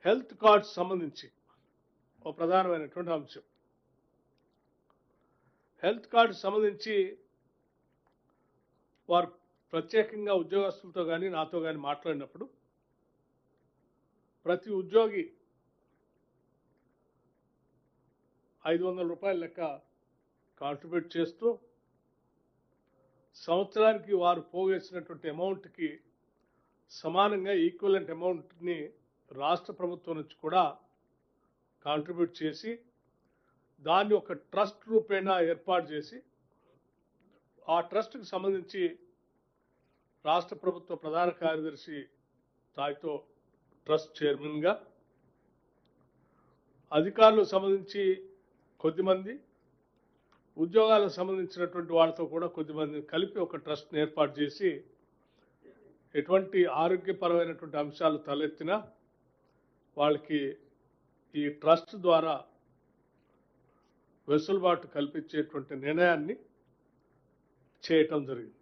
Health cards సంబంధించి ఒక ప్రధానమైనటువంటి అంశం. హెల్త్ కార్డు సంబంధించి వారు ప్రత్యేకంగా ఉద్యోగస్తులతో కానీ నాతో కానీ మాట్లాడినప్పుడు ప్రతి ఉద్యోగి 500 రూపాయల లెక్క కాంట్రిబ్యూట్ చేస్తూ సంవత్సరానికి వారు పోగేసినటువంటి అమౌంట్కి సమానంగా ఈక్వలెంట్ అమౌంట్ని రాష్ట్ర ప్రభుత్వం నుంచి కూడా కాంట్రిబ్యూట్ చేసి దాన్ని ఒక ట్రస్ట్ రూపేణా ఏర్పాటు చేసి ఆ ట్రస్ట్కి సంబంధించి రాష్ట్ర ప్రభుత్వ ప్రధాన కార్యదర్శి స్థాయితో ట్రస్ట్ చైర్మన్గా, అధికారులకు సంబంధించి కొద్దిమంది, ఉద్యోగాలకు సంబంధించినటువంటి వాళ్ళతో కూడా కొద్దిమందిని కలిపి ఒక ట్రస్ట్ని ఏర్పాటు చేసి ఎటువంటి ఆరోగ్యపరమైనటువంటి అంశాలు తలెత్తినా వాళ్ళకి ఈ ట్రస్ట్ ద్వారా వెసులుబాటు కల్పించేటువంటి నిర్ణయాన్ని చేయటం జరిగింది.